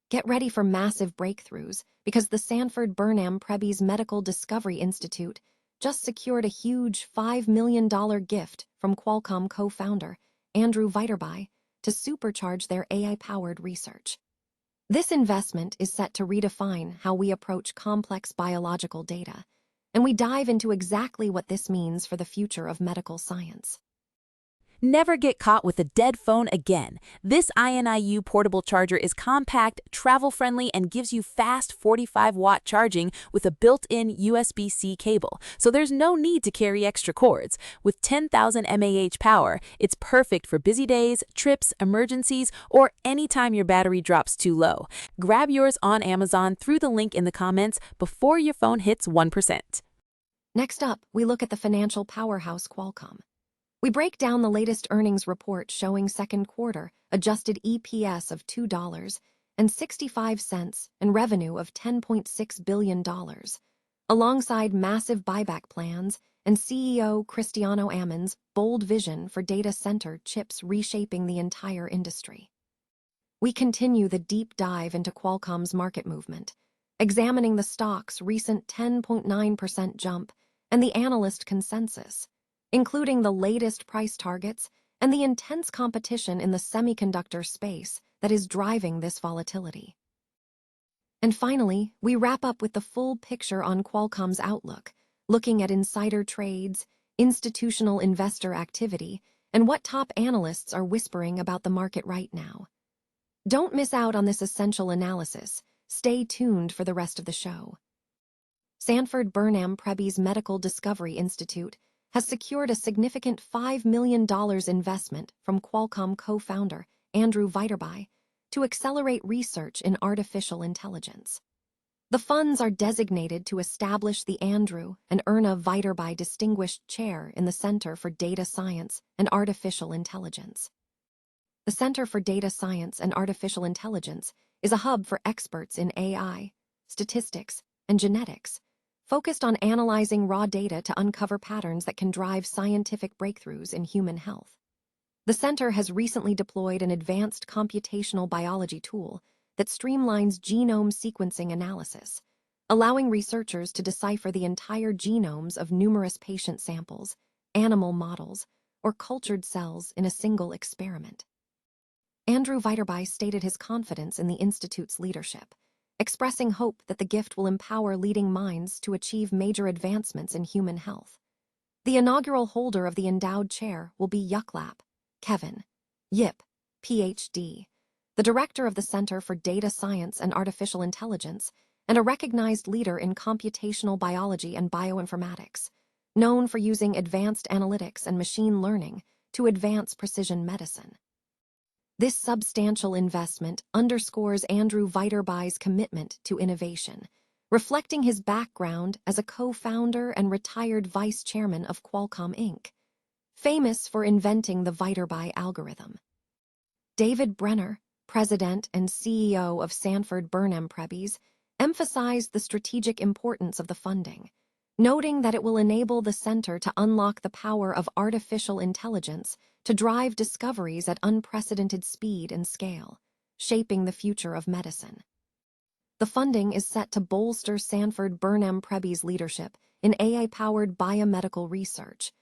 Get ready for massive breakthroughs because the Sanford Burnham Prebys Medical Discovery Institute just secured a huge $5 million gift from Qualcomm co-founder Andrew Viterbi to supercharge their AI-powered research. This investment is set to redefine how we approach complex biological data, and we dive into exactly what this means for the future of medical science. Never get caught with a dead phone again. This INIU portable charger is compact, travel-friendly, and gives you fast 45-watt charging with a built-in USB-C cable, so there's no need to carry extra cords. With 10,000 mAh power, it's perfect for busy days, trips, emergencies, or anytime your battery drops too low. Grab yours on Amazon through the link in the comments before your phone hits 1%. Next up, we look at the financial powerhouse Qualcomm. We break down the latest earnings report showing second quarter adjusted EPS of $2.65 and revenue of $10.6 billion, alongside massive buyback plans and CEO Cristiano Amon's bold vision for data center chips reshaping the entire industry. We continue the deep dive into Qualcomm's market movement, examining the stock's recent 10.9% jump and the analyst consensus, including the latest price targets and the intense competition in the semiconductor space that is driving this volatility. And finally, we wrap up with the full picture on Qualcomm's outlook, looking at insider trades, institutional investor activity, and what top analysts are whispering about the market right now. Don't miss out on this essential analysis. Stay tuned for the rest of the show. Sanford Burnham Prebys Medical Discovery Institute has secured a significant $5 million investment from Qualcomm co-founder Andrew Viterbi to accelerate research in artificial intelligence. The funds are designated to establish the Andrew and Erna Viterbi Distinguished Chair in the Center for Data Science and Artificial Intelligence. The Center for Data Science and Artificial Intelligence is a hub for experts in AI, statistics, and genetics, focused on analyzing raw data to uncover patterns that can drive scientific breakthroughs in human health. The center has recently deployed an advanced computational biology tool that streamlines genome sequencing analysis, allowing researchers to decipher the entire genomes of numerous patient samples, animal models, or cultured cells in a single experiment. Andrew Viterbi stated his confidence in the Institute's leadership, expressing hope that the gift will empower leading minds to achieve major advancements in human health. The inaugural holder of the endowed chair will be Yuklap Kevin Yip, Ph.D., the director of the Center for Data Science and Artificial Intelligence and a recognized leader in computational biology and bioinformatics, known for using advanced analytics and machine learning to advance precision medicine. This substantial investment underscores Andrew Viterbi's commitment to innovation, reflecting his background as a co-founder and retired vice chairman of Qualcomm Inc., famous for inventing the Viterbi algorithm. David Brenner, president and CEO of Sanford Burnham Prebys, emphasized the strategic importance of the funding, noting that it will enable the center to unlock the power of artificial intelligence to drive discoveries at unprecedented speed and scale, shaping the future of medicine. The funding is set to bolster Sanford Burnham Prebys' leadership in AI-powered biomedical research,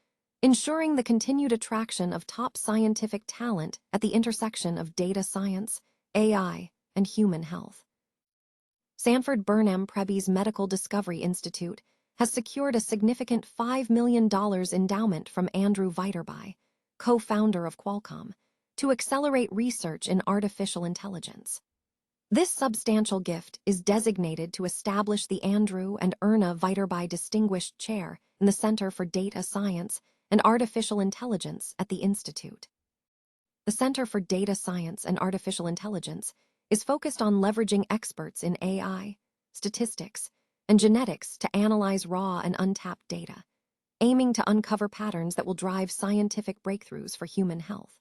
ensuring the continued attraction of top scientific talent at the intersection of data science, AI, and human health. Sanford Burnham Prebys Medical Discovery Institute has secured a significant $5 million endowment from Andrew Viterbi, co-founder of Qualcomm, to accelerate research in artificial intelligence. This substantial gift is designated to establish the Andrew and Erna Viterbi Distinguished Chair in the Center for Data Science and Artificial Intelligence at the Institute. The Center for Data Science and Artificial Intelligence is focused on leveraging experts in AI, statistics, and genetics to analyze raw and untapped data, aiming to uncover patterns that will drive scientific breakthroughs for human health.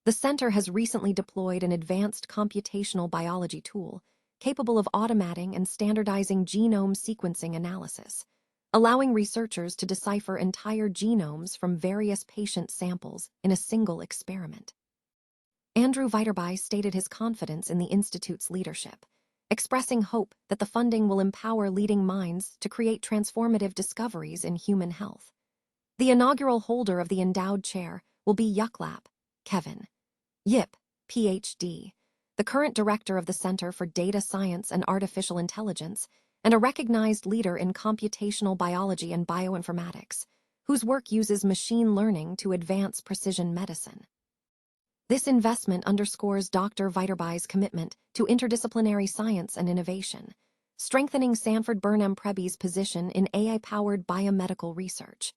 The center has recently deployed an advanced computational biology tool capable of automating and standardizing genome sequencing analysis, allowing researchers to decipher entire genomes from various patient samples in a single experiment. Andrew Viterbi stated his confidence in the institute's leadership, expressing hope that the funding will empower leading minds to create transformative discoveries in human health. The inaugural holder of the endowed chair will be Yuklap, Kevin Yip, Ph.D., the current director of the Center for Data Science and Artificial Intelligence, and a recognized leader in computational biology and bioinformatics, whose work uses machine learning to advance precision medicine. This investment underscores Dr. Viterbi's commitment to interdisciplinary science and innovation, strengthening Sanford Burnham Prebys' position in AI-powered biomedical research.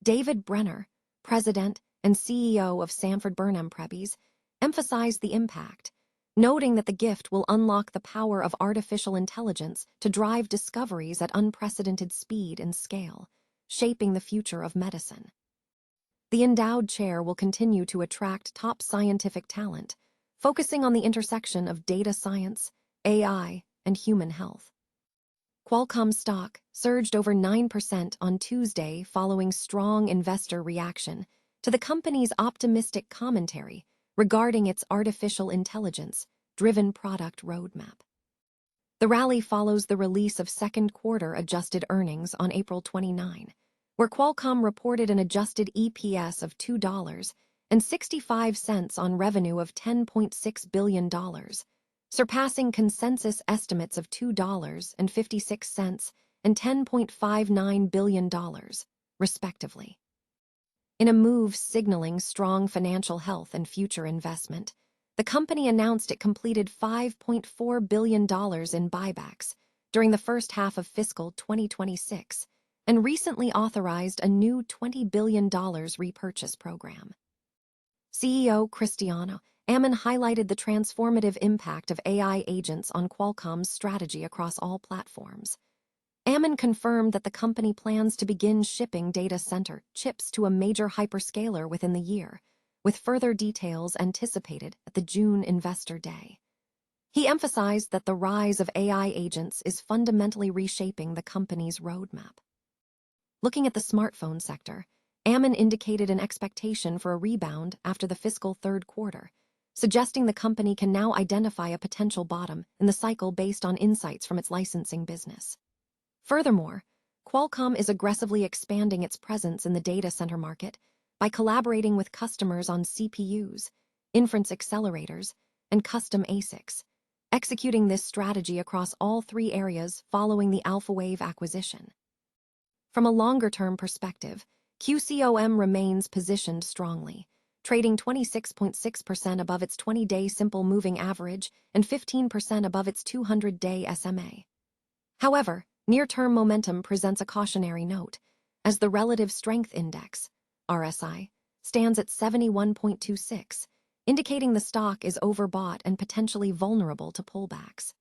David Brenner, president and CEO of Sanford Burnham Prebys, emphasized the impact, noting that the gift will unlock the power of artificial intelligence to drive discoveries at unprecedented speed and scale, shaping the future of medicine. The endowed chair will continue to attract top scientific talent, focusing on the intersection of data science, AI, and human health. Qualcomm stock surged over 9% on Tuesday following strong investor reaction to the company's optimistic commentary regarding its artificial intelligence-driven product roadmap. The rally follows the release of second-quarter adjusted earnings on April 29, where Qualcomm reported an adjusted EPS of $2.65 on revenue of $10.6 billion, surpassing consensus estimates of $2.56 and $10.59 billion, respectively. In a move signaling strong financial health and future investment, the company announced it completed $5.4 billion in buybacks during the first half of fiscal 2026 and recently authorized a new $20 billion repurchase program. CEO Cristiano Amon highlighted the transformative impact of AI agents on Qualcomm's strategy across all platforms. Amon confirmed that the company plans to begin shipping data center chips to a major hyperscaler within the year, with further details anticipated at the June Investor Day. He emphasized that the rise of AI agents is fundamentally reshaping the company's roadmap. Looking at the smartphone sector, Amon indicated an expectation for a rebound after the fiscal third quarter, suggesting the company can now identify a potential bottom in the cycle based on insights from its licensing business. Furthermore, Qualcomm is aggressively expanding its presence in the data center market by collaborating with customers on CPUs, inference accelerators, and custom ASICs, executing this strategy across all three areas following the Alphawave acquisition. From a longer-term perspective, QCOM remains positioned strongly, trading 26.6% above its 20-day simple moving average and 15% above its 200-day SMA. However, near-term momentum presents a cautionary note, as the Relative Strength Index, RSI, stands at 71.26, indicating the stock is overbought and potentially vulnerable to pullbacks.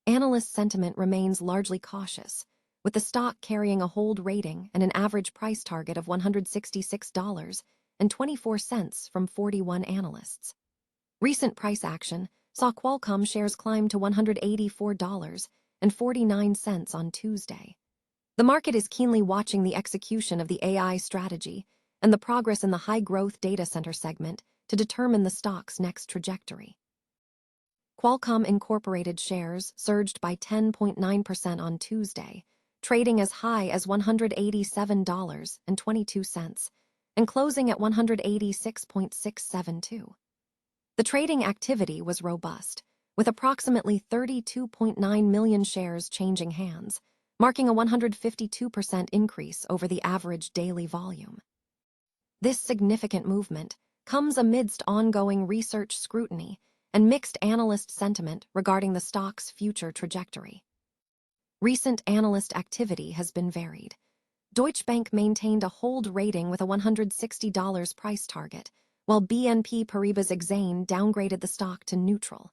Analyst sentiment remains largely cautious, with the stock carrying a hold rating and an average price target of $166.24 from 41 analysts. Recent price action saw Qualcomm shares climb to $184.49 on Tuesday. The market is keenly watching the execution of the AI strategy and the progress in the high-growth data center segment to determine the stock's next trajectory. Qualcomm Incorporated shares surged by 10.9% on Tuesday, trading as high as $187.22 and closing at $186.672. The trading activity was robust, with approximately 32.9 million shares changing hands, marking a 152% increase over the average daily volume. This significant movement comes amidst ongoing research scrutiny and mixed analyst sentiment regarding the stock's future trajectory. Recent analyst activity has been varied. Deutsche Bank maintained a hold rating with a $160 price target, while BNP Paribas Exane downgraded the stock to neutral.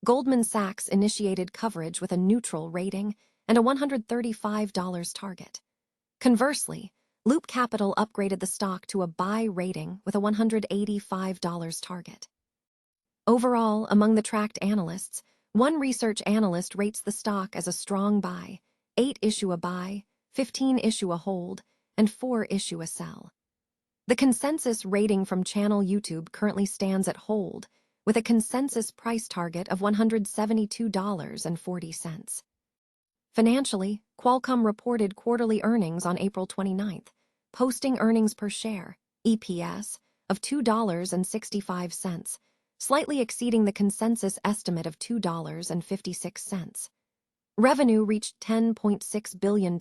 Goldman Sachs initiated coverage with a neutral rating and a $135 target. Conversely, Loop Capital upgraded the stock to a buy rating with a $185 target. Overall, among the tracked analysts, one research analyst rates the stock as a strong buy, 8 issue a buy, 15 issue a hold, and 4 issue a sell. The consensus rating from channel YouTube currently stands at hold, with a consensus price target of $172.40. Financially, Qualcomm reported quarterly earnings on April 29th, posting earnings per share, EPS, of $2.65, slightly exceeding the consensus estimate of $2.56. Revenue reached $10.6 billion,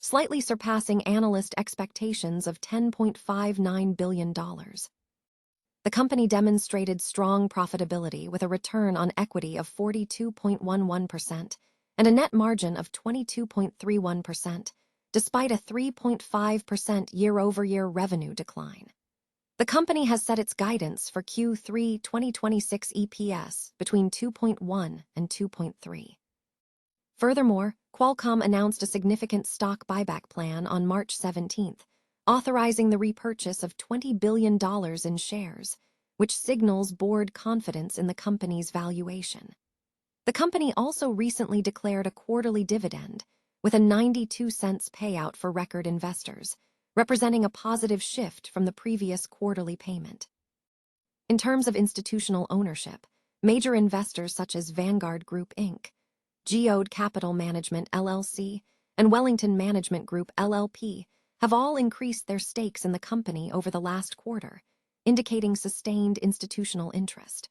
slightly surpassing analyst expectations of $10.59 billion. The company demonstrated strong profitability with a return on equity of 42.11% and a net margin of 22.31%, despite a 3.5% year-over-year revenue decline. The company has set its guidance for Q3 2026 EPS between 2.1 and 2.3. Furthermore, Qualcomm announced a significant stock buyback plan on March 17th, authorizing the repurchase of $20 billion in shares, which signals board confidence in the company's valuation. The company also recently declared a quarterly dividend, with a 92-cent payout for record investors, representing a positive shift from the previous quarterly payment. In terms of institutional ownership, major investors such as Vanguard Group Inc., Geode Capital Management LLC, and Wellington Management Group LLP have all increased their stakes in the company over the last quarter, indicating sustained institutional interest.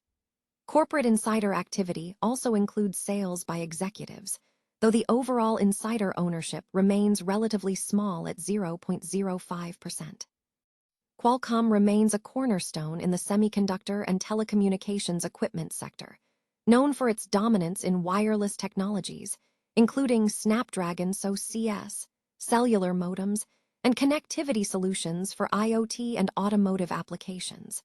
Corporate insider activity also includes sales by executives, though the overall insider ownership remains relatively small at 0.05%. Qualcomm remains a cornerstone in the semiconductor and telecommunications equipment sector, known for its dominance in wireless technologies, including Snapdragon SoCs, cellular modems, and connectivity solutions for IoT and automotive applications.